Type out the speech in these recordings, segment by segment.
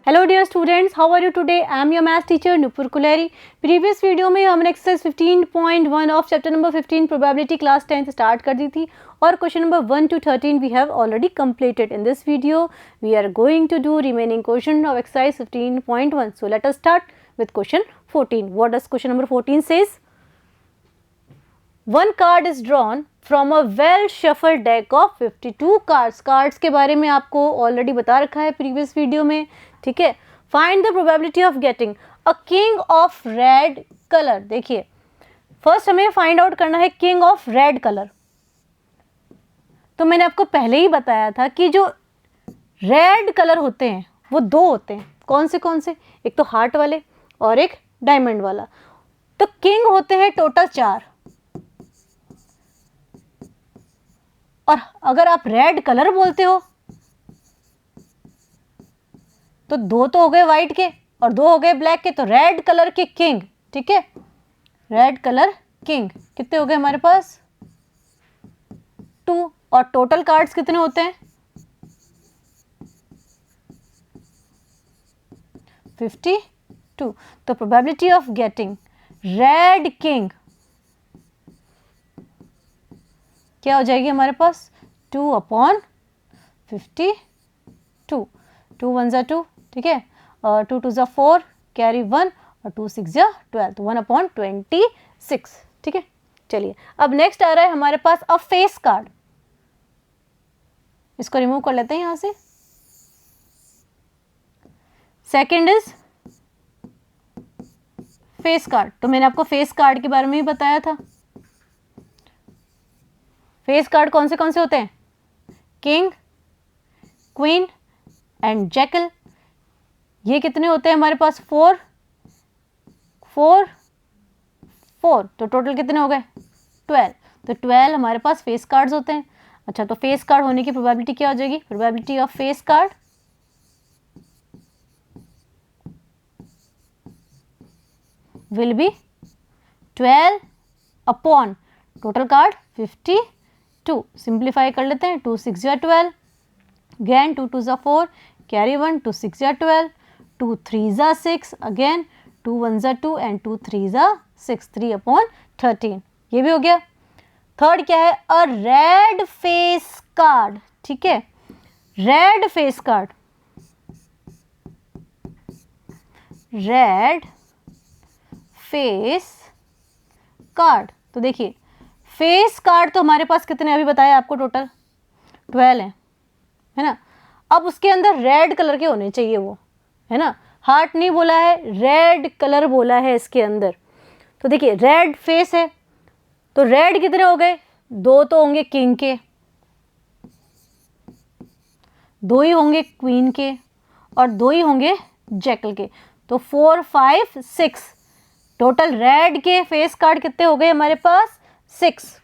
Hello dear students, how are you today? I am your maths teacher Nupur Kuleri. Previous video में हमने exercise 15.1 of chapter number 15 probability class 10 start कर दी थी और question number 1 to 13 we have already completed. In this video we are going to do remaining question of exercise 15.1. So let us start with question 14. What does question number 14 says? One card is drawn from a well shuffled deck of 52 cards. Cards के बारे में आपको already बता रखा है previous video में, ठीक है. Find the probability of getting a king of red colour. देखिए, फर्स्ट हमें फाइंड आउट करना है किंग ऑफ रेड कलर. तो मैंने आपको पहले ही बताया था कि जो रेड कलर होते हैं वो दो होते हैं. कौन से? एक तो हार्ट वाले और एक डायमंड वाला. तो किंग होते हैं टोटल 4. और अगर आप रेड कलर बोलते हो तो 2 तो हो गए व्हाइट के और 2 हो गए ब्लैक के. तो रेड कलर के किंग, ठीक है, रेड कलर किंग कितने हो गए हमारे पास? 2. और टोटल कार्ड्स कितने होते हैं? 52. तो probability of getting red king क्या हो जाएगी हमारे पास? 2/52. 2 1 जा 2, ठीक है, और 2 2 जा 4, कैरी 1 और 2 6 जा 12. तो 1/26, ठीक है. चलिए, अब नेक्स्ट आ रहा है हमारे पास अ फेस कार्ड. इसको रिमूव कर लेते हैं यहां से. Second is face card. तो मैंने आपको फेस कार्ड के बारे में ही बताया था. फेस कार्ड कौन से होते हैं? King, queen and jackal. ये कितने होते हैं हमारे पास? 4 4 4. तो टोटल कितने हो गए? 12. तो 12 हमारे पास फेस कार्ड्स होते हैं. अच्छा, तो फेस कार्ड होने की प्रोबेबिलिटी क्या हो जाएगी? Probability of face card will be 12 upon total card 52. Simplify कर लेते हैं. 2 6 जा 12, अगेन 2 2 जा 4, कैरी 1, 2 6 जा 12, 2 3 जा 6, अगेन 2 1 जा 2 एंड 2 3 जा 6. 3/13. ये भी हो गया. थर्ड क्या है? अ रेड फेस कार्ड. ठीक है, red face card, red face card. तो देखिए, फेस कार्ड तो हमारे पास कितने अभी बताया आपको? टोटल 12 है ना. अब उसके अंदर रेड कलर के होने चाहिए वो, है ना. हार्ट नहीं बोला है, रेड कलर बोला है इसके अंदर. तो देखिए, रेड फेस है तो रेड कितने हो गए? 2 तो होंगे किंग के, 2 ही होंगे क्वीन के और 2 ही होंगे जैकल के. तो 4 5 6 टोटल रेड के फेस कार्ड कितने हो गए हमारे पास? 6.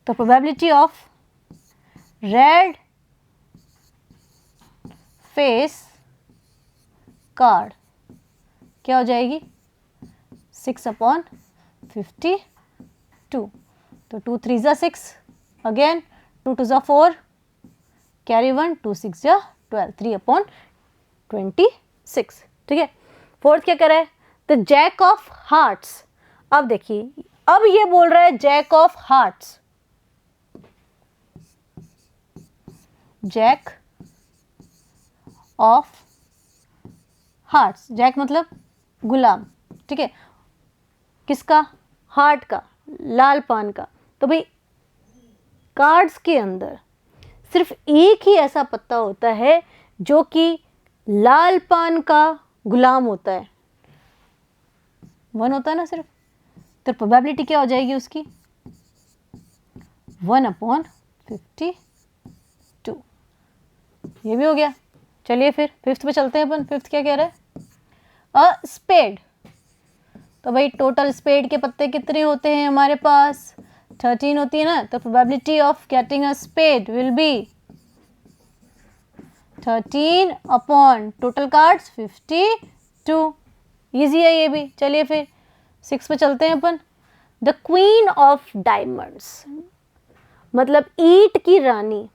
तो probability of red face card क्या हो जाएगी? 6/52. तो 2 3 जा 6, अगेन 2 2 जा 4, कैरी 1, 2 6 जा 12. 3/26. ठीक है. फोर्थ क्या कर रहा है? The jack of hearts. अब देखिए, अब ये बोल रहा है jack of hearts. Jack of hearts, jack मतलब गुलाम, ठीक है. किसका? हार्ट का, लाल पान का. तो भाई, कार्ड्स के अंदर सिर्फ एक ही ऐसा पत्ता होता है जो कि लाल पान का गुलाम होता है. 1 होता है ना सिर्फ. तो प्रोबेबिलिटी क्या हो जाएगी उसकी? 1/52. ये भी हो गया. चलिए फिर फिफ्थ पे चलते हैं अपन. फिफ्थ क्या कह रहा है? A spade. तो भाई, टोटल स्पेड के पत्ते कितने होते हैं हमारे पास? 13 होती है ना. तो probability of getting a spade will be 13 upon total cards 52. Easy है ये भी. चलिए फिर 6 पे चलते हैं अपन. द क्वीन ऑफ डायमंड्स मतलब ईंट की रानी.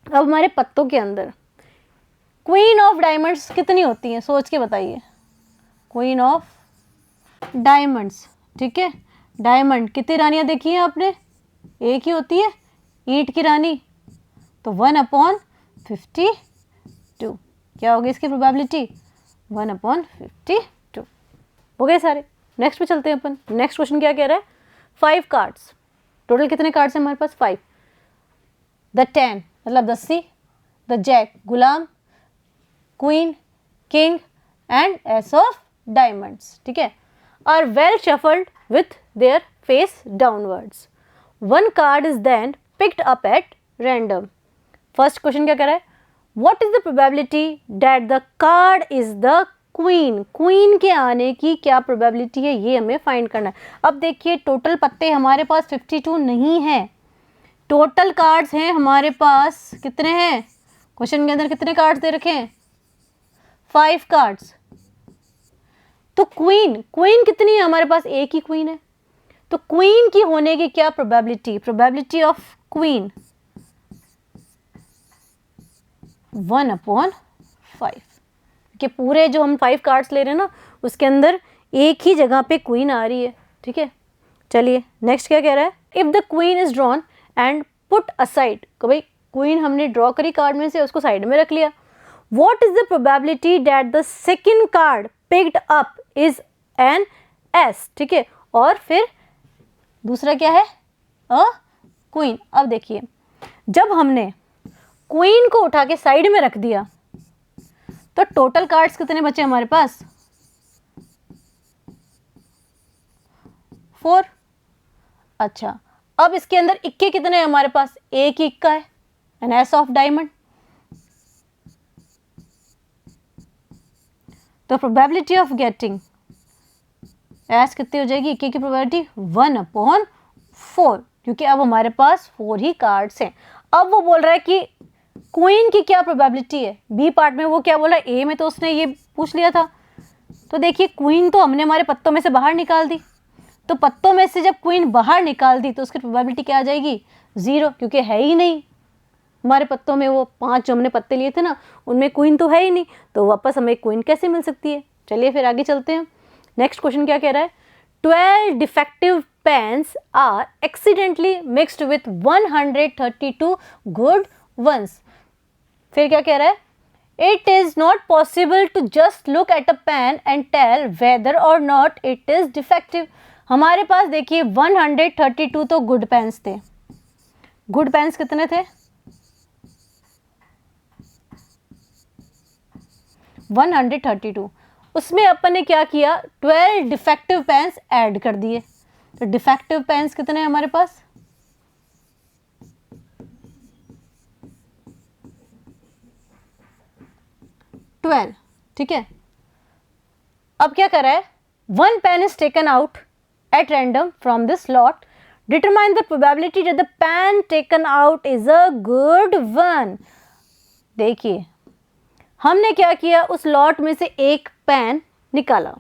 अब हमारे पत्तों के अंदर क्वीन ऑफ डायमंड्स कितनी होती हैं, सोच के बताइए। क्वीन ऑफ डायमंड्स, ठीक है, डायमंड कितनी रानियां देखी हैं आपने, एक ही होती है, ईंट की रानी, तो 1/52। क्या होगी इसकी प्रोबेबिलिटी, 1/52। हो गए सारे। नेक्स्ट पे चलते हैं अपन। नेक्स्ट क्वेश्चन क्या कह रहा है, 5 कार्ड्स, टोटल कितने कार्ड्स हैं हमारे पास, 5। द 10 मतलब दस्सी, द जैक गुलाम, queen, king and ace of diamonds, ठीक है, are well shuffled with their face downwards. One card is then picked up at random. First question क्या कह रहा है, what is the probability that the card is the queen, queen के आने की क्या प्रोबेबिलिटी है, ये हमें फाइंड करना है। अब देखिए टोटल पत्ते हमारे पास 52 नहीं है, टोटल कार्ड्स हैं हमारे पास कितने हैं, क्वेश्चन के अंदर कितने कार्ड्स दे रखे हैं, 5 कार्ड्स। तो क्वीन, क्वीन कितनी है हमारे पास, एक ही क्वीन है, तो क्वीन की होने की क्या प्रोबेबिलिटी, प्रोबेबिलिटी ऑफ क्वीन 1/5, कि पूरे जो हम 5 कार्ड्स ले रहे हैं ना उसके अंदर एक ही जगह पे क्वीन आ रही है, ठीक है। चलिए नेक्स्ट क्या कह रहा है, if the queen is drawn and put aside, तो भाई क्वीन हमने ड्रॉ करी कार्ड में से, उसको साइड में रख लिया। What is the probability that the second card picked up is an S, ठीक है, और फिर दूसरा क्या है, अ क्वीन। अब देखिए जब हमने क्वीन को उठा के साइड में रख दिया तो टोटल कार्ड्स कितने बचे हमारे पास, 4। अच्छा अब इसके अंदर इक्के कितने हैं हमारे पास, एक ही इक्का है, एन एस ऑफ डायमंड। तो प्रोबेबिलिटी ऑफ गेटिंग एस कितनी हो जाएगी, इक्के की प्रोबेबिलिटी 1/4, क्योंकि अब हमारे पास 4 ही कार्ड्स हैं। अब वो बोल रहा है कि क्वीन की क्या प्रोबेबिलिटी है, बी पार्ट में वो क्या बोला, ए में तो उसने ये पूछ लिया था। तो देखिए क्वीन तो हमने हमारे पत्तों में से बाहर निकाल दी, तो पत्तों में से जब क्वीन बाहर निकाल दी तो उसकी प्रोबेबिलिटी क्या आ जाएगी, 0, क्योंकि है ही नहीं हमारे पत्तों में, वो 5 जो हमने पत्ते लिए थे ना उनमें क्वीन तो है ही नहीं, तो वापस हमें क्वीन कैसे मिल सकती है। चलिए फिर आगे चलते हैं। नेक्स्ट क्वेश्चन क्या कह रहा है, 12 defective pens are accidentally mixed with 132 good ones. फिर क्या कह रहा है, it is not possible to just look at a pen and tell whether or not it is defective. हमारे पास देखिए 132 तो गुड पेन्स थे, गुड पेन्स कितने थे, 132, उसमें अपन ने क्या किया, 12 डिफेक्टिव पेन्स ऐड कर दिए। तो डिफेक्टिव पेन्स कितने हैं हमारे पास, 12, ठीक है। अब क्या कर रहा है, 1 pen is taken out at random from this lot, determine the probability that the pen taken out is a good one. देखिए हमने क्या किया, उस लॉट में से एक पेन निकाला,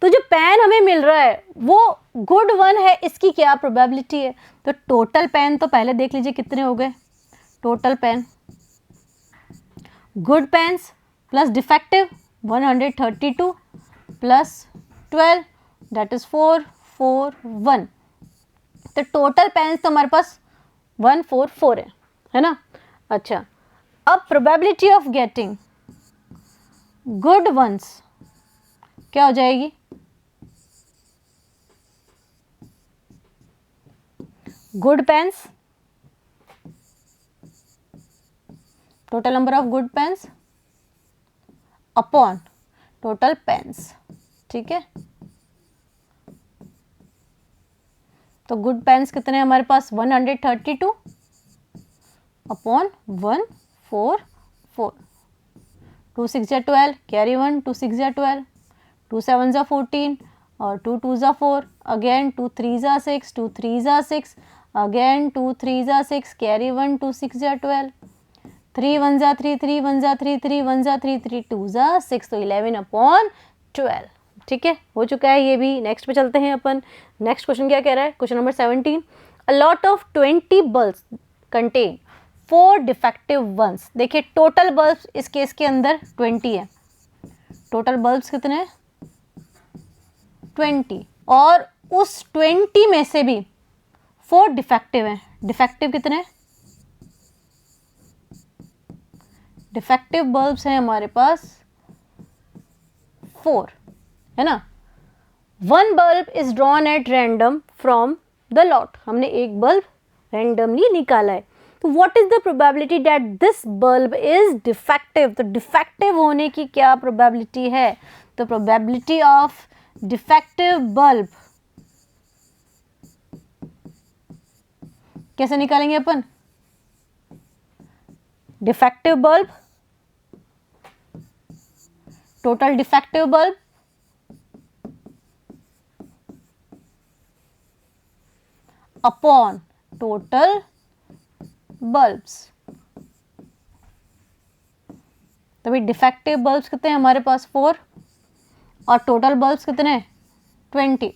तो जो पेन हमें मिल रहा है वो गुड वन है, इसकी क्या प्रोबेबिलिटी है। तो टोटल पेन तो पहले देख लीजिए कितने हो गए, total pen good pens plus defective 132 plus 12 that is 441, तो टोटल पेन्स तो हमारे पास 144 है ना। अच्छा अब probability of getting good ones क्या हो जाएगी, good pens, total number of good pens upon total pens, ठीक है। तो गुड पेन्स कितने हैं हमारे पास, 132 अपॉन 144, 2 6 या 12 कैरी 1, 2 6 या 12, 2 7 या 14 और 2 2 या 4, अगेन 2 3 या 6, 2 3 या 6, अगेन 2 3 या 6 कैरी 1, 2 6 या 12, 3 1 या 3, 3 1 या 3, 3 1 या 3, 3 2 या 6, तो 11/12, ठीक है, हो चुका है ये भी। नेक्स्ट पे चलते हैं अपन। नेक्स्ट क्वेश्चन क्या कह रहा है, question number 17, a lot of 20 bulbs contain 4 defective ones. देखिए टोटल बल्ब्स इस केस के अंदर 20 है, टोटल बल्ब्स कितने हैं 20, और उस 20 में से भी 4 डिफेक्टिव हैं। डिफेक्टिव कितने, डिफेक्टिव बल्ब्स हैं हमारे पास 4, है ना। 1 bulb is drawn at random from the lot, हमने एक बल्ब रैंडमली निकाला है। तो what is the probability that this bulb is defective, तो डिफेक्टिव होने की क्या प्रोबेबिलिटी है, तो प्रोबेबिलिटी ऑफ डिफेक्टिव बल्ब कैसे निकालेंगे अपन, defective bulb total defective bulb upon total bulbs. तो भाई डिफेक्टिव बल्ब्स कितने हैं हमारे पास 4 और टोटल बल्ब्स कितने 20,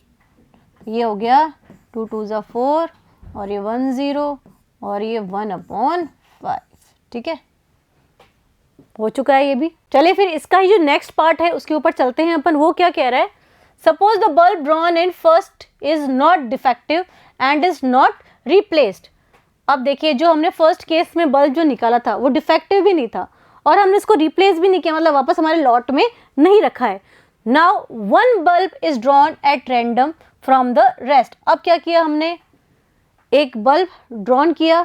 ये हो गया 2 2 ज़ा 4 और ये 1 0 और ये 1/5, ठीक है, हो चुका है ये भी। चलिए फिर इसका ही जो नेक्स्ट पार्ट है उसके ऊपर चलते हैं अपन। वो क्या कह रहा है, suppose the bulb drawn in first is not defective and is not replaced. अब देखिए जो हमने फर्स्ट केस में बल्ब जो निकाला था वो डिफेक्टिव भी नहीं था और हमने इसको रिप्लेस भी नहीं किया, मतलब वापस हमारे लॉट में नहीं रखा है। Now 1 bulb is drawn at random from the rest. अब क्या किया हमने, एक बल्ब ड्रॉन किया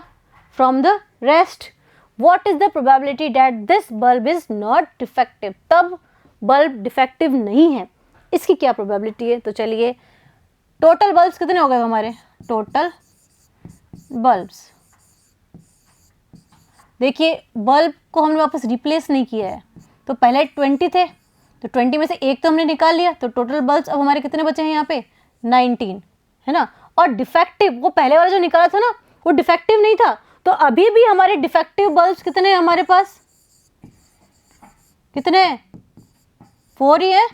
from the rest. What is the probability that this bulb is not defective? तब बल्ब डिफेक्टिव नहीं है, इसकी क्या प्रोबेबिलिटी है। तो चलिए टोटल बल्ब्स कितने हो गए हमारे, टोटल बल्ब्स, देखिए बल्ब को हमने वापस रिप्लेस नहीं किया है, तो पहले 20 थे तो 20 में से एक तो हमने निकाल लिया, तो टोटल बल्ब्स अब हमारे कितने बचे हैं यहाँ पे 19, है ना। और डिफेक्टिव वो पहले वाला जो निकाला था ना वो डिफेक्टिव नहीं था, तो अभी भी हमारे डिफेक्टिव बल्ब्स कितने हैं हमारे पास, कितने 4 ही है,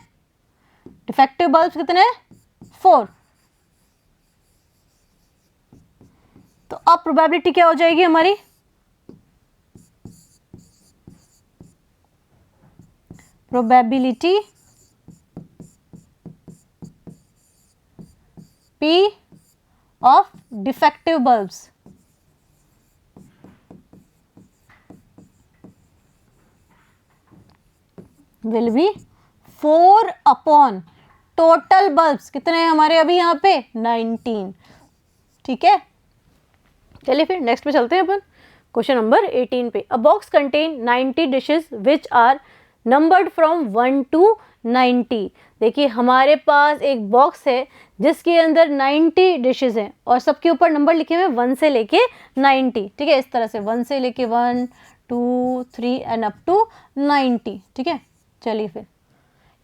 डिफेक्टिव बल्ब्स कितने हैं 4। तो अब प्रोबेबिलिटी क्या हो जाएगी हमारी, probability P of defective bulbs will be 4 upon total bulbs कितने हैं हमारे अभी यहाँ पे 19, ठीक है। चलिए फिर नेक्स्ट पे चलते हैं अपन, क्वेश्चन नंबर 18 पे। A box contain 90 dishes which are numbered from 1 to 90। देखिए हमारे पास एक बॉक्स है जिसके अंदर 90 डिशेस हैं और सबके ऊपर नंबर लिखे हुए 1 से लेके 90, ठीक है, इस तरह से 1 से लेके 1 2 3 एंड अप टू 90, ठीक है। चलिए फिर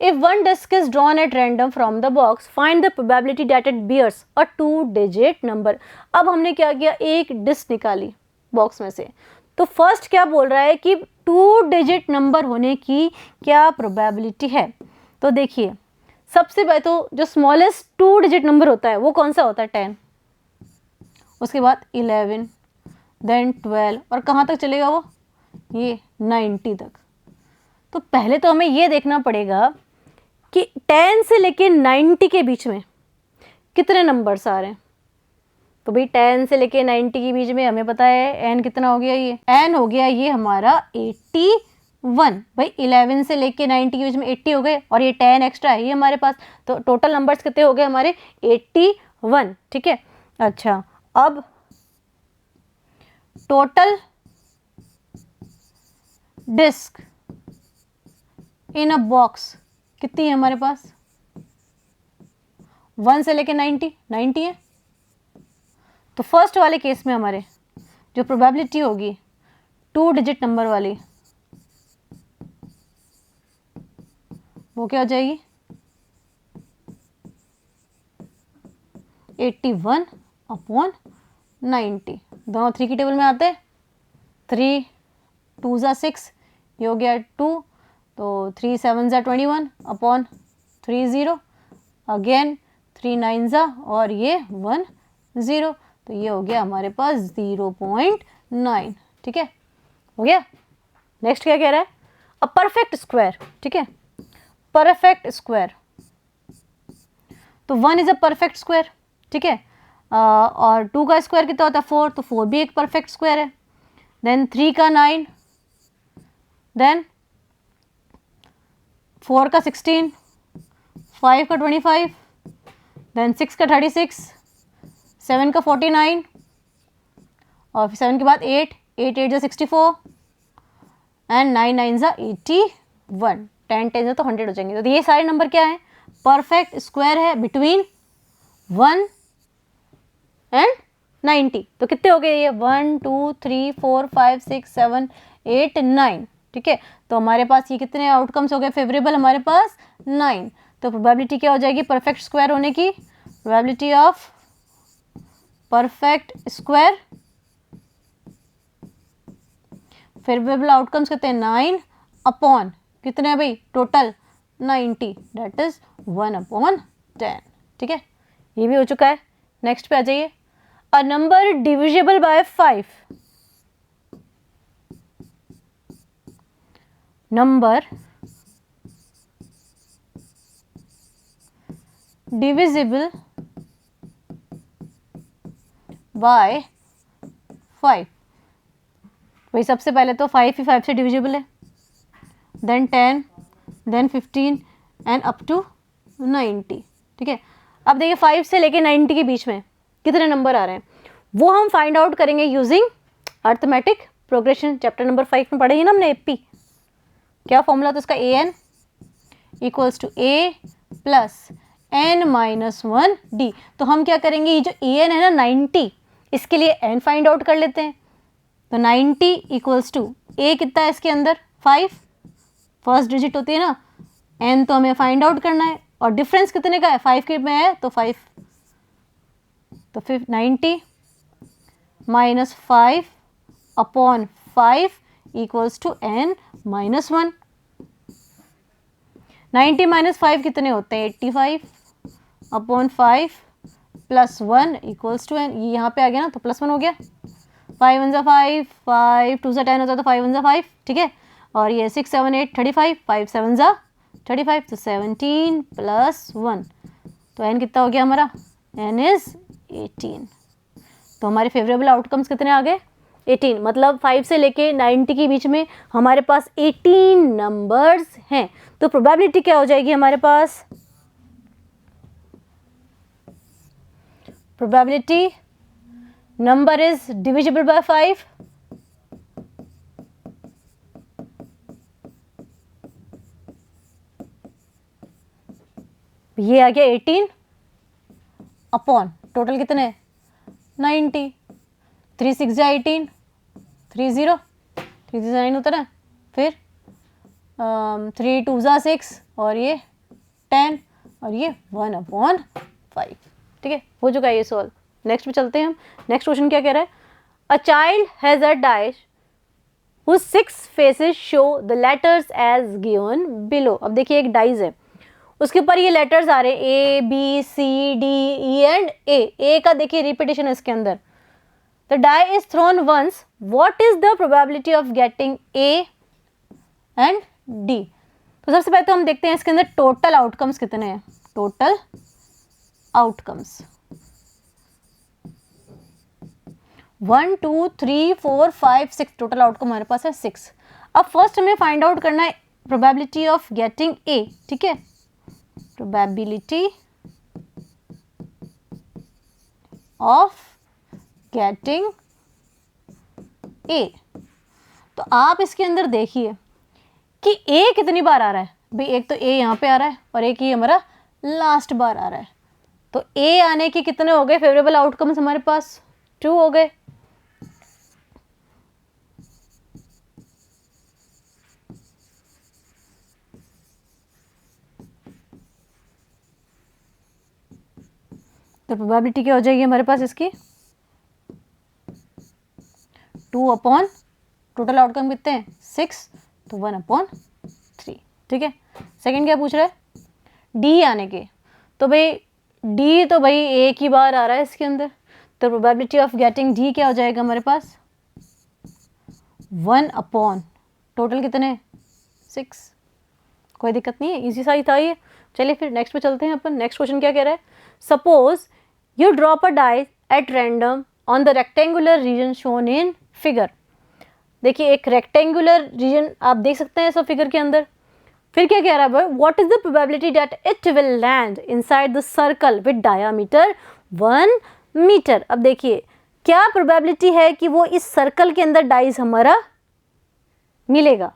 If one disc is drawn at random from the box, find the probability that it bears a 2-digit number। अब हमने क्या किया, एक डिस्क निकाली बॉक्स में से, तो फर्स्ट क्या बोल रहा है कि 2 डिजिट नंबर होने की क्या प्रोबेबिलिटी है। तो देखिए सबसे पहले तो जो स्मॉलेस्ट 2 डिजिट नंबर होता है वो कौन सा होता है 10, उसके बाद 11, देन 12 और कहाँ तक चलेगा वो, ये 90 तक। तो पहले तो हमें ये देखना पड़ेगा कि 10 से लेके 90 के बीच में कितने नंबर्स आ रहे हैं। तो भाई 10 से लेके 90 के बीच में हमें पता है n कितना हो गया, ये n हो गया ये हमारा 81। भाई 11 से लेके 90 के बीच में 80 हो गए और ये 10 एक्स्ट्रा है ये हमारे पास, तो टोटल नंबर्स कितने हो गए हमारे 81, ठीक है। अच्छा अब total disc in a box कितनी है हमारे पास, 1 से लेके 90 है। तो फर्स्ट वाले केस में हमारे जो प्रोबेबिलिटी होगी 2 डिजिट नंबर वाली वो क्या हो जाएगी 81 अपॉन 90, दोनों 3 की टेबल में आते हैं, 3 2 ज़ा 6, ये हो गया 2, तो 3 7 ज़ा 21 अपॉन 30, अगेन 3 9 ज़ा और ये 1 0, तो ये हो गया हमारे पास 0.9, ठीक है, हो गया। नेक्स्ट क्या कह रहा है, अ परफेक्ट स्क्वायर, ठीक है, परफेक्ट स्क्वायर, तो 1 इज अ परफेक्ट स्क्वायर, ठीक है, और 2 का स्क्वायर कितना होता है 4, तो 4 भी एक परफेक्ट स्क्वायर है। देन 3 का 9, देन 4 का 16, 5 का 25, देन 6 का 36, 7 का 49, और फिर 7 के बाद 8, 8 8 जा 64, एंड 9 9 जा 81, 10 10 तो 100 हो जाएंगे। तो ये सारे नंबर क्या है, परफेक्ट स्क्वायर है बिटवीन 1 एंड 90। तो कितने हो गए ये, 1 2 3 4 5 6 7 8 9, ठीक है। तो हमारे पास ये कितने आउटकम्स हो गए फेवरेबल, हमारे पास 9। तो प्रोबेबिलिटी क्या हो जाएगी परफेक्ट स्क्वायर होने की, probability of perfect square, favourable outcomes कितने हैं 9 अपॉन कितने हैं भाई टोटल 90, दैट इज 1/10, ठीक है, ये भी हो चुका है। नेक्स्ट पे आ जाइए, a number divisible by 5, number divisible by 5, वही सबसे पहले तो 5 ही 5 से डिविजिबल है, then 10, then 15 and up to 90, ठीक है। अब देखिए 5 से लेके 90 के बीच में कितने नंबर आ रहे हैं, वो हम फाइंड आउट करेंगे using arithmetic progression. Chapter number 5 में पढ़े ही ना हमने एपी, क्या फॉर्मूला था उसका, A N equals to A plus N minus 1 D. तो हम क्या करेंगे, ये जो ए एन है ना 90, इसके लिए एन फाइंड आउट कर लेते हैं। तो 90 इक्वल्स टू ए कितना है इसके अंदर 5, फर्स्ट डिजिट होती है ना, एन तो हमें फाइंड आउट करना है, और डिफरेंस कितने का है 5 के में है तो 5, तो फिर 90 minus 5 upon 5 equals to N minus 1। 90 minus 5 कितने होते हैं 85 upon 5 plus 1 equals to N, ये यहाँ पे आ गया ना तो प्लस 1 हो गया, 5 1 5, 5 2 से 10 होता है तो 5 1 5, ठीक है, और ये 6 7 8 35, 5 7 35, तो 17 प्लस 1, तो एन कितना हो गया हमारा, एन इज 18। तो हमारे फेवरेबल आउटकम्स कितने आ गए 18, मतलब 5 से लेके 90 के बीच में हमारे पास 18 नंबर्स हैं। तो प्रोबेबिलिटी क्या हो जाएगी हमारे पास, probability number is divisible by 5, ये आ गया 18 अपॉन टोटल कितने 90, 3 6 जा 18, 3 0 3 से 9 होता ना, फिर 3 2 जा 6, और ये 10, और ये 1/5, ठीक है, हो चुका है ये सॉल्व। नेक्स्ट पे चलते हैं हम। नेक्स्ट क्वेश्चन क्या कह रहा है, a child has a dice whose 6 faces show the letters as given below। अब देखिए एक डाइस है, उसके ऊपर ये लेटर्स आ रहे हैं A B C D E and A का देखिए रिपीटेशन है इसके अंदर। The die is thrown once, what is the probability of getting A and D. तो सबसे पहले तो हम देखते हैं इसके अंदर टोटल आउटकम्स कितने हैं, टोटल आउटकम्स 1 2 3 4 5 6, टोटल आउटकम हमारे पास है 6। अब फर्स्ट हमें फाइंड आउट करना है प्रोबेबिलिटी ऑफ गेटिंग ए, ठीक है, प्रोबेबिलिटी ऑफ गेटिंग ए। तो आप इसके अंदर देखिए कि ए कितनी बार आ रहा है भाई, एक तो ए यहाँ पे आ रहा है और एक ये हमारा लास्ट बार आ रहा है। तो ए आने के कितने हो गए फेवरेबल आउटकम्स हमारे पास 2 हो गए। तो प्रोबेबिलिटी क्या हो जाएगी हमारे पास इसकी 2 अपॉन टोटल आउटकम कितने हैं 6, तो 1/3, ठीक है। सेकंड क्या पूछ रहा है डी आने के, तो भाई डी तो भाई एक ही बार आ रहा है इसके अंदर, तो प्रोबेबिलिटी ऑफ गेटिंग डी क्या हो जाएगा हमारे पास 1 अपॉन टोटल कितने 6। कोई दिक्कत नहीं है, इजी सा ही था ये। चलिए फिर नेक्स्ट पे चलते हैं अपन। नेक्स्ट क्वेश्चन क्या कह रहा है, suppose you drop a dice at random on the rectangular reason shown in figure. देखिए एक रेक्टेंगुलर रीजन आप देख सकते हैं सब फिगर के अंदर। फिर क्या कह रहा है, what is the probability that it will land inside the circle with diameter 1 metre. अब देखिए क्या प्रोबेबिलिटी है कि वो इस सर्कल के अंदर डाइस हमारा मिलेगा।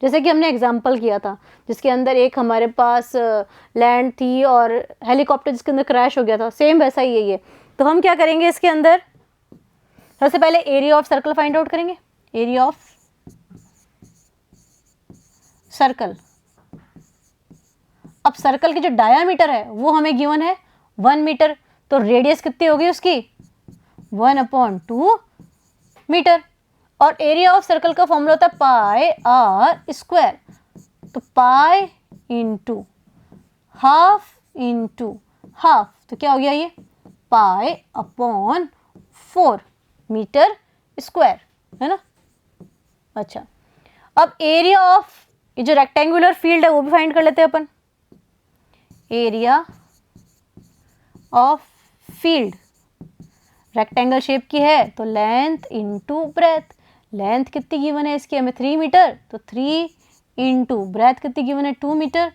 जैसे कि हमने एग्जाम्पल किया था जिसके अंदर एक हमारे पास लैंड थी और हेलीकॉप्टर जिसके अंदर क्रैश हो गया था, सेम वैसा ही है ये। तो हम क्या करेंगे इसके अंदर, सबसे पहले area of circle find out करेंगे। एरिया ऑफ सर्कल, अब सर्कल की जो डायामीटर है वो हमें गिवन है 1 मीटर, तो रेडियस कितनी होगी उसकी 1/2 मीटर। और एरिया ऑफ सर्कल का फॉर्मूला होता है पाई आर स्क्वायर, तो pi into half into half, तो क्या हो गया ये पाई अपॉन 4 मीटर स्क्वायर, है ना। अच्छा अब एरिया ऑफ ये जो रेक्टेंगुलर फील्ड है वो भी फाइंड कर लेते हैं अपन। Area of field rectangle shape की है तो लेंथ इंटू ब्रेथ, लेंथ कितनी गिवन है इसकी हमें 3 मीटर, तो 3 इंटू ब्रेथ कितनी गिवन है 2 मीटर,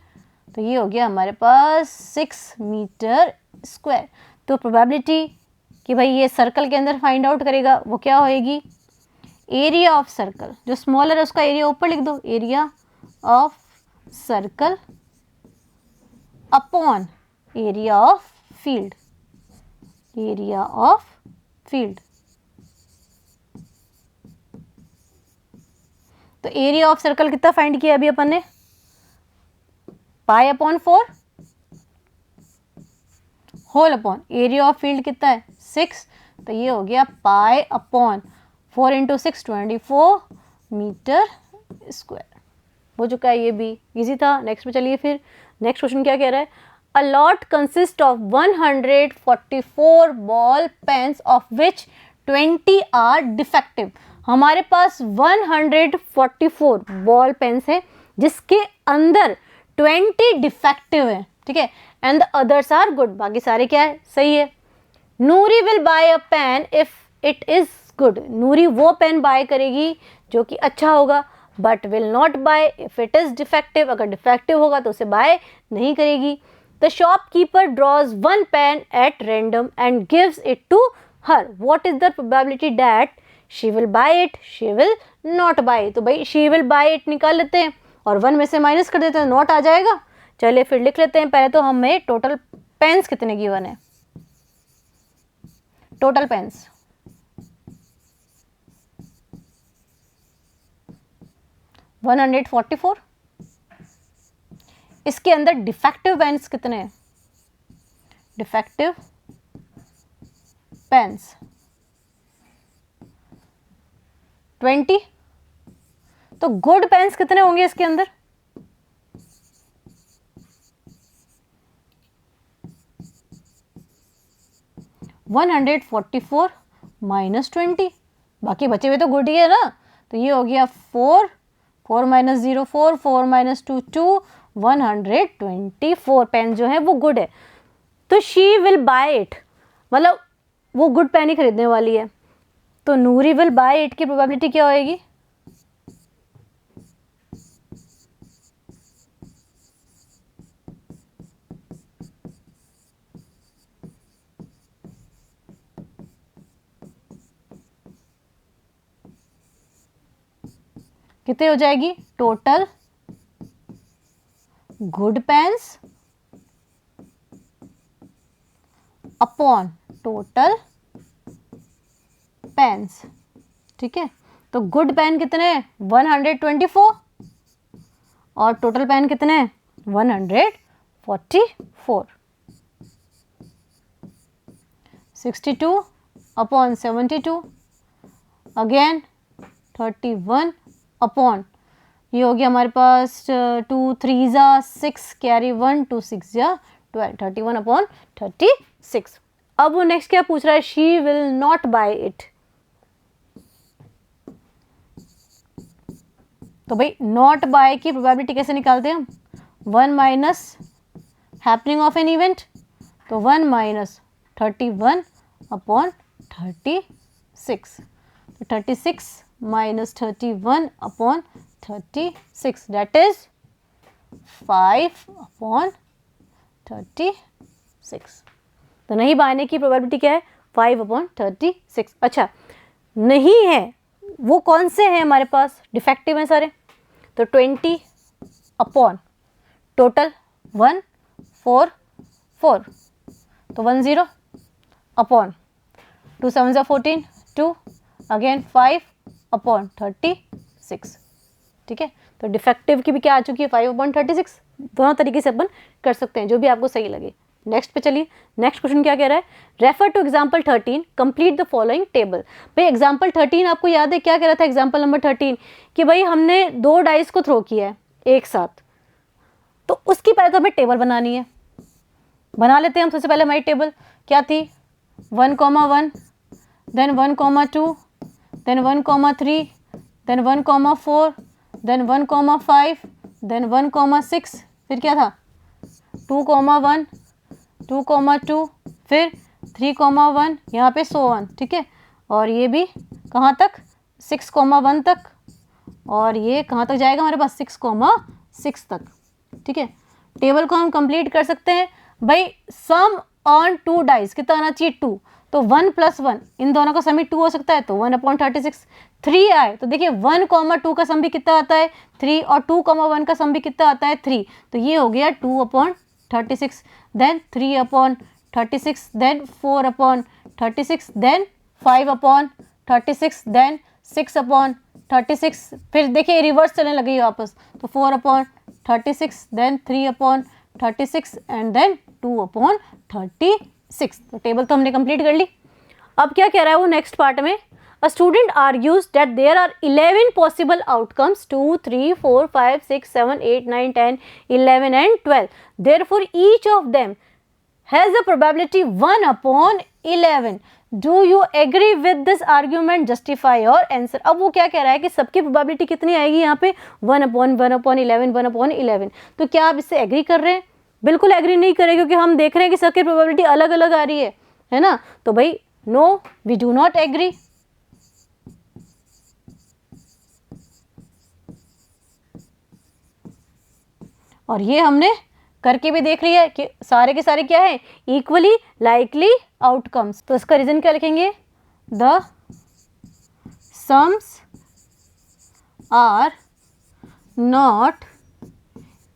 तो ये हो गया हमारे पास 6 मीटर स्क्वायर। तो प्रोबेबिलिटी कि भाई ये सर्कल के अंदर फाइंड आउट करेगा वो क्या होएगी, एरिया ऑफ सर्कल जो स्मॉलर है उसका एरिया ऊपर लिख दो, area of circle upon area of field, area of field. तो एरिया ऑफ सर्कल कितना फाइंड किया अभी अपन ने, pi upon 4 whole upon area of field कितना है 6, तो ये हो गया pi upon 4 into 6 24 metre square. हो चुका है ये भी, इजी था। नेक्स्ट पे चलिए फिर। नेक्स्ट क्वेश्चन क्या कह रहा है, a lot consist of 144 ball pens of which 20 are defective. हमारे पास 144 बॉल पेन्स है जिसके अंदर 20 डिफेक्टिव है, ठीक है, and the others are good, बाकी सारे क्या है सही है। Noori will buy a pen if it is good, Noori वो पेन बाय करेगी जो कि अच्छा होगा, but will not buy if it is defective, अगर डिफेक्टिव होगा तो उसे बाय नहीं करेगी। The shopkeeper draws 1 pen at random and gives it to her, what is the probability that she will buy it, she will not buy. तो भाई she will buy it निकाल लेते हैं और 1 में से माइनस कर देते हैं, नॉट आ जाएगा। चलिए फिर लिख लेते हैं। पहले तो हमें टोटल पेन्स कितने गिवन है, टोटल पेन्स 144, इसके अंदर डिफेक्टिव पेन्स कितने हैं, डिफेक्टिव पेन्स 20, तो गुड पेन्स कितने होंगे इसके अंदर, -144 -20, बाकी बचे हुए तो गुड ही है ना, तो ये हो गया 4 4 - 0 4 4 - 2 2, 124 पेन जो है वो गुड है। तो शी विल बाय इट, मतलब वो गुड पेन ही खरीदने वाली है, तो नूरी विल बाय इट की प्रोबेबिलिटी क्या होएगी, कितने हो जाएगी, total good pens upon total pens, ठीक है। तो गुड पेन कितने हैं 124 और टोटल पेन कितने हैं 144, 62 अपॉन 72 अगेन 31 अपॉन, ये हो गया हमारे पास 2 3 6 कैरी 1 2 6 12, 31 अपॉन 36। अब वो नेक्स्ट क्या पूछ रहा है, she will not buy it, तो भाई नॉट बाय की प्रोबेबिलिटी कैसे निकालते हैं हम, 1 minus happening of an event, तो 1 माइनस 31 अपॉन 36, तो 36 minus 31 upon 36 that is 5 upon 36। तो नहीं बायने की प्रोबेबिलिटी क्या है, 5 अपॉन 36। अच्छा नहीं है वो कौन से हैं हमारे पास, डिफेक्टिव हैं सारे, तो 20 अपॉन टोटल 1 4 4, तो 10 अपॉन 2 7 14 2 अगेन 5 अपॉन 36। ठीक है, तो डिफेक्टिव की भी क्या आ चुकी है, 5 अपॉन 36। दोनों तरीके से अपन कर सकते हैं, जो भी आपको सही लगे। नेक्स्ट पे चलिए, नेक्स्ट क्वेश्चन क्या कह रहा है, refer to example 13 complete the following table. भाई एग्जाम्पल 13 आपको याद है क्या कह रहा था, एग्जाम्पल नंबर 13 कि भाई हमने 2 डाइस को थ्रो किया है एक साथ, तो उसकी पहले तो हमें टेबल बनानी है। बना लेते हैं हम। सबसे पहले हमारी टेबल क्या थी, 1,1 then 1,2 then 1,3 then 1,4 then 1,5 then 1,6, फिर क्या था 2,1 2,2 फिर 3,1 यहाँ पे 100, ठीक है, और ये भी कहाँ तक 6,1 तक, और ये कहाँ तक जाएगा हमारे पास 6,6 तक। ठीक है, टेबल को हम कंप्लीट कर सकते हैं। भाई सम ऑन 2 डाइस कितना आना चाहिए 2, तो 1 + 1 इन दोनों का सम ही 2 हो सकता है, तो 1 अपॉन 36। 3 आए तो देखिए 1,2 का सम भी कितना आता है 3, और 2,1 का सम भी कितना आता है 3, तो ये हो गया 2 upon 36, then 3 upon 36, then 4 upon 36, then 5 upon 36, then 6 upon 36, फिर देखिए रिवर्स चलने लगी वापस, तो 4 upon 36, then 3 upon 36 and then 2 upon 36। तो टेबल तो हमने कंप्लीट कर ली। अब क्या कह रहा है वो नेक्स्ट पार्ट में, a student argues that there are 11 possible outcomes 2 3 4 5 6 7 8 9 10 11 and 12, therefore each of them has a probability 1 upon 11। Do you agree with this argument, justify your answer. अब वो क्या कह रहा है कि सबकी प्रोबेबिलिटी कितनी आएगी यहाँ पे 1 अपॉन 11 1 अपॉन 11। तो क्या आप इससे एग्री कर रहे हैं? बिल्कुल एग्री नहीं करें, क्योंकि हम देख रहे हैं कि सबकी प्रोबेबिलिटी अलग अलग आ रही है ना। तो भाई no we do not agree. और ये हमने करके भी देख लिया है कि सारे के सारे क्या है, इक्वली लाइकली आउटकम्स। तो इसका रीजन क्या लिखेंगे, the sums are not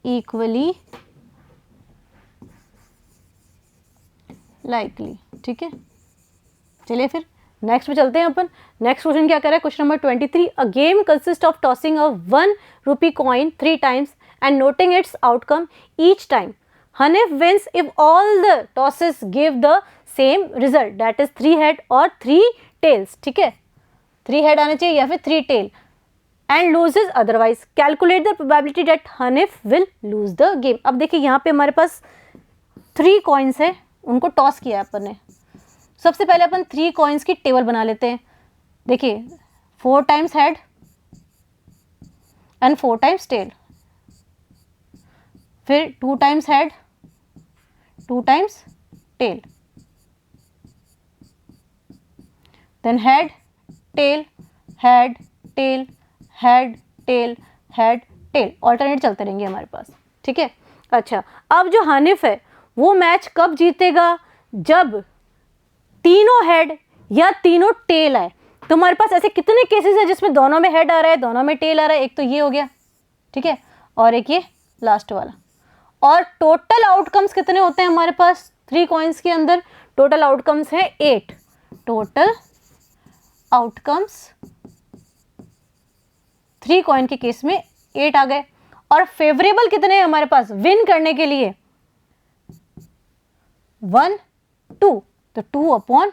equally likely. ठीक है, चलिए फिर नेक्स्ट पे चलते हैं अपन। नेक्स्ट क्वेश्चन क्या कर रहा है, question number 23, a game consist of tossing a 1 rupee coin 3 times and noting its outcome each time. Hanif wins if all the tosses give the same result, that is 3 head और 3 tails। ठीक है, 3 head आने चाहिए या फिर 3 tail, and loses otherwise. Calculate the probability that Hanif will lose the game. अब देखिए यहाँ पे हमारे पास 3 coins है, उनको टॉस किया है अपन ने। सबसे पहले अपन 3 coins की टेबल बना लेते हैं। देखिए 4 times head and 4 times tail, फिर 2 times head 2 times tail, then head tail head tail head tail head tail, alternate चलते रहेंगे हमारे पास। ठीक है, अच्छा अब जो हानिफ है वो मैच कब जीतेगा, जब तीनों हेड या तीनों टेल आए। तो हमारे पास ऐसे कितने केसेस है जिसमें दोनों में हेड आ रहा है दोनों में टेल आ रहा है, एक तो ये हो गया, ठीक है, और एक ये लास्ट वाला। और टोटल आउटकम्स कितने होते हैं हमारे पास 3 कॉइन्स के अंदर, टोटल आउटकम्स है 8, टोटल आउटकम्स 3 कॉइन के केस में 8 आ गए। और फेवरेबल कितने हैं हमारे पास विन करने के लिए, 1 2, तो 2 अपॉन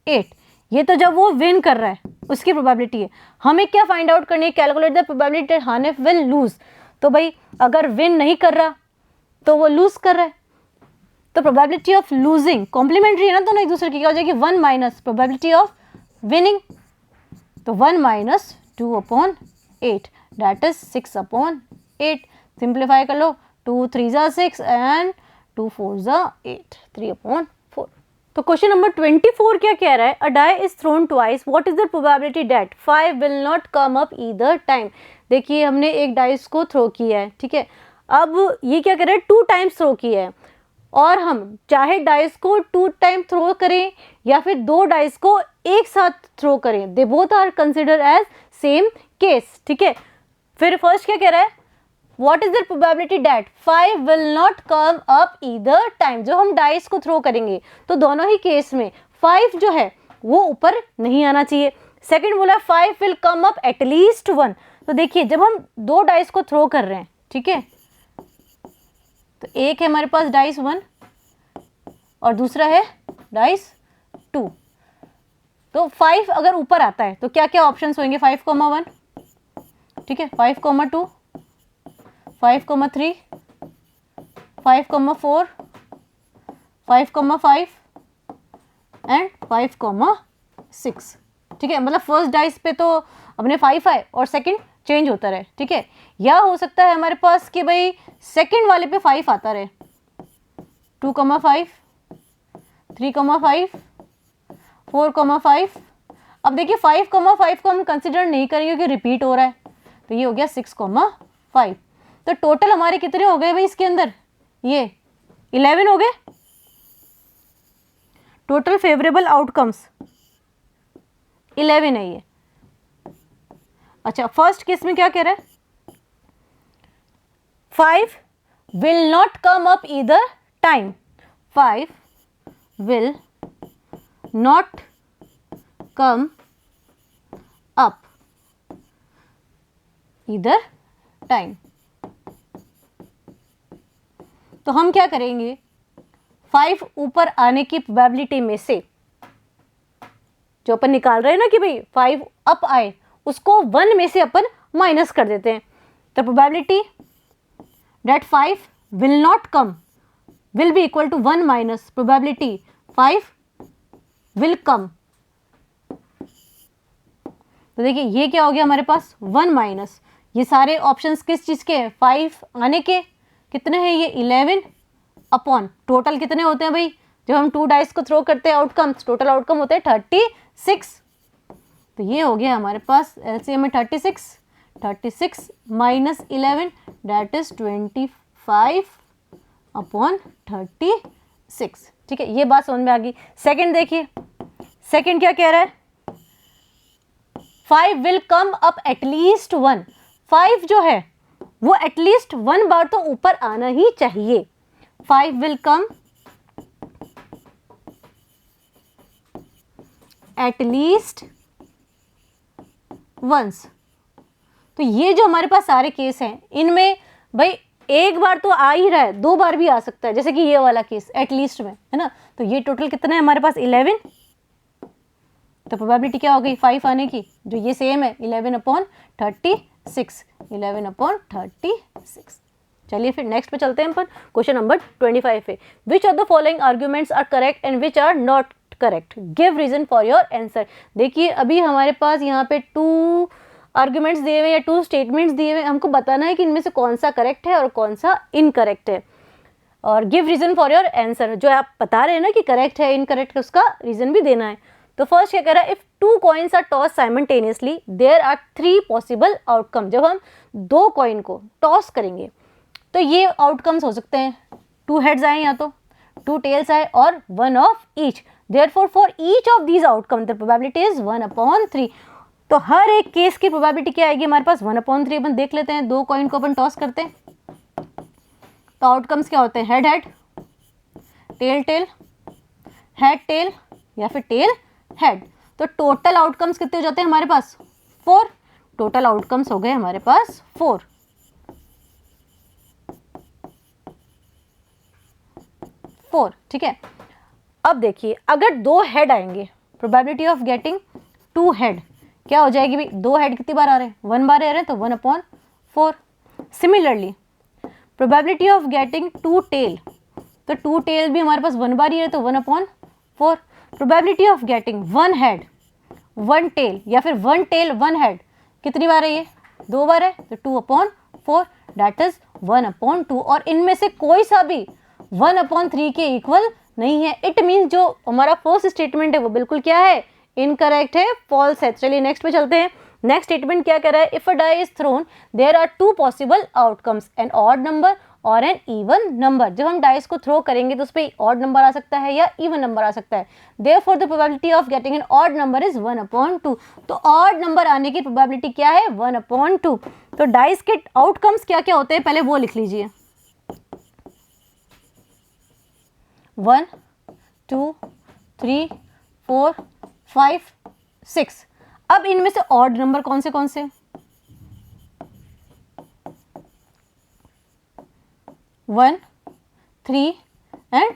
8, ये तो जब वो विन कर रहा है उसकी प्रोबेबिलिटी है। हमें क्या फाइंड आउट करनी है, calculate the probability that Hanif will lose. तो भाई अगर विन नहीं कर रहा तो वो लूज कर रहा है, तो प्रोबेबिलिटी ऑफ लूजिंग कॉम्प्लीमेंट्री है ना दोनों एक दूसरे की, क्या हो जाएगी 1 - प्रोबेबिलिटी ऑफ विनिंग, तो 1 - 2 अपॉन 8, दैट इज 6/8। सिंप्लीफाई कर लो, 2 3 ज़ा 6 एंड 2 4 ज़ा 8, 3/4। तो क्वेश्चन नंबर 24 क्या कह रहा है, a die is thrown twice, what is the probability that 5 will not come up either time. देखिए हमने एक डाइस को थ्रो किया है, ठीक है, अब ये क्या कर रहा है, 2 टाइम्स थ्रो किया है, और हम चाहे डाइस को 2 टाइम थ्रो करें या फिर 2 डाइस को एक साथ थ्रो करें, they both are consider as same case, ठीक है। फिर फर्स्ट क्या कह रहा है, what is the probability that 5 will not come up either time. जो हम डाइस को थ्रो करेंगे तो दोनों ही केस में 5 जो है वो ऊपर नहीं आना चाहिए। सेकंड बोला 5 विल कम अप एटलीस्ट 1। तो देखिए जब हम 2 डाइस को थ्रो कर रहे हैं, ठीक है, तो एक है हमारे पास डाइस 1 और दूसरा है डाइस 2। तो 5 अगर ऊपर आता है तो क्या क्या ऑप्शंस होंगे, 5,1, ठीक है, 5,2, 5,3, 5,4, 5,5 एंड 5,6, ठीक है। मतलब फर्स्ट डाइस पे तो अपने 5 आए और सेकंड चेंज होता रहे, ठीक है। या हो सकता है हमारे पास कि भाई सेकंड वाले पे 5 आता रहे, 2,5, 3,5, 4,5। अब देखिए 5,5 को हम कंसिडर नहीं करेंगे क्योंकि रिपीट हो रहा है, तो ये हो गया 6,5। तो टोटल हमारे कितने हो गए भाई इसके अंदर, ये 11 हो गए टोटल फेवरेबल आउटकम्स, 11 है ये। अच्छा फर्स्ट केस में क्या कह रहा है, 5 will not come up either time, 5 will not come up either time. तो हम क्या करेंगे, 5 ऊपर आने की प्रोबेबिलिटी में से जो अपन निकाल रहे हैं ना कि भाई 5 अप आए, उसको 1 में से अपन माइनस कर देते हैं। तो probability that 5 will not come will be equal to 1 minus probability 5 will come. तो देखिए ये क्या हो गया हमारे पास, 1 माइनस, ये सारे ऑप्शंस किस चीज के हैं, 5 आने के, कितने हैं ये 11 अपॉन टोटल कितने होते हैं भाई, जब हम 2 डाइस को थ्रो करते हैं आउटकम्स, टोटल आउटकम होते हैं 36। तो ये हो गया हमारे पास एलसीएम में 36 माइनस 11 दैट इज 25 अपॉन 36, ठीक है। ये बात समझ में आ गई। सेकंड देखिए, सेकंड क्या कह रहा है, 5 विल कम अप एटलीस्ट 1। 5 जो है वो एटलीस्ट 1 बार तो ऊपर आना ही चाहिए। 5 विल कम एटलीस्ट वंस। तो ये जो हमारे पास सारे केस हैं इनमें भाई एक बार तो आ ही रहा है, 2 बार भी आ सकता है, जैसे कि ये वाला केस एटलीस्ट में है ना। तो ये टोटल कितना है हमारे पास 11। तो प्रोबेबिलिटी क्या हो गई 5 आने की, जो ये सेम है 11/36, 11/36। चलिए फिर नेक्स्ट पे चलते हैं अपन, क्वेश्चन नंबर 25 पे। Which of the following arguments are correct and which are not correct, give reason for your answer. देखिए अभी हमारे पास यहाँ पे 2 आर्ग्यूमेंट्स दिए हुए या 2 स्टेटमेंट्स दिए हुए, हमको बताना है कि इनमें से कौन सा करेक्ट है और कौन सा इनकरेक्ट है, और give reason for your answer, जो आप बता रहे हैं ना कि करेक्ट है इनकरेक्ट है उसका रीजन भी देना है। तो फर्स्ट क्या कह रहा है, if 2 coins are toss simultaneously there are 3 possible outcome. जब हम 2 कॉइन को टॉस करेंगे तो ये आउटकम्स हो सकते हैं, 2 हेड्स आए या तो 2 टेल्स आए और 1 of each. Therefore for each of these outcome the probability is 1/3। तो हर एक केस की प्रोबेबिलिटी क्या आएगी हमारे पास 1/3। अपन देख लेते हैं, 2 कॉइन को अपन टॉस करते हैं तो आउटकम्स क्या होते हैं, head head, tail tail, head tail या फिर टेल हेड। तो टोटल आउटकम्स कितने हो जाते हैं हमारे पास 4। टोटल आउटकम्स हो गए हमारे पास 4। ठीक है। अब देखिए अगर 2 हेड आएंगे, प्रोबेबिलिटी ऑफ गेटिंग 2 हेड क्या हो जाएगी भाई, 2 हेड कितनी बार आ रहे हैं, 1 बार आ रहे हैं, तो 1/4। Similarly probability of getting 2 tail, तो 2 टेल भी हमारे पास 1 बार ही है तो 1/4। Probability of getting 1 head 1 tail या फिर 1 टेल 1 हेड कितनी बार है ये 2 बार है तो 2/4 दैट इज 1/2 और इनमें से कोई सा भी 1/3 के इक्वल नहीं है। इट मीन्स जो हमारा फर्स्ट स्टेटमेंट है वो बिल्कुल क्या है, इनकरेक्ट है, फॉल्स है। चलिए नेक्स्ट पे चलते हैं। नेक्स्ट स्टेटमेंट क्या कह रहा है, if a die is thrown there are 2 possible outcomes, an odd number और एन इवन नंबर। जब हम डाइस को थ्रो करेंगे तो उस पर ऑड नंबर आ सकता है या इवन नंबर आ सकता है। Therefore the probability of getting an odd number is 1/2। तो ऑड नंबर आने की प्रोबेबिलिटी क्या है, 1/2। तो डाइस के आउटकम्स क्या क्या होते हैं पहले वो लिख लीजिए, 1 2 3 4 5 6। अब इनमें से ऑड नंबर कौन से 1 3 एंड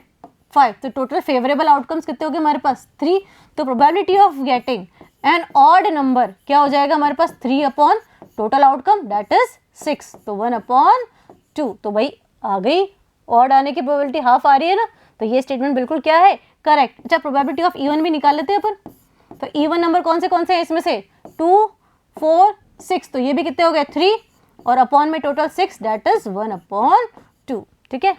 5। तो टोटल फेवरेबल आउटकम्स कितने हो गए हमारे पास, 3। तो probability of getting an odd number क्या हो जाएगा हमारे पास, 3 upon total outcome that is 6, तो 1/2। तो भाई आ गई, ऑड आने की प्रोबेबिलिटी हाफ आ रही है ना, तो ये स्टेटमेंट बिल्कुल क्या है, करेक्ट। अच्छा प्रोबेबिलिटी ऑफ इवन भी निकाल लेते हैं अपन। तो इवन नंबर कौन से हैं इसमें से, 2 4 6, तो ये भी कितने हो गए, 3 और अपॉन में टोटल 6 दैट इज 1/2। ठीक है,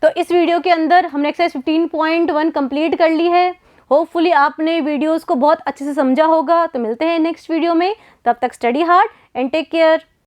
तो इस वीडियो के अंदर हमने एक्सरसाइज 15.1 कंप्लीट कर ली है। होपफुली आपने वीडियोस को बहुत अच्छे से समझा होगा। तो मिलते हैं नेक्स्ट वीडियो में, तब तक study hard and take care.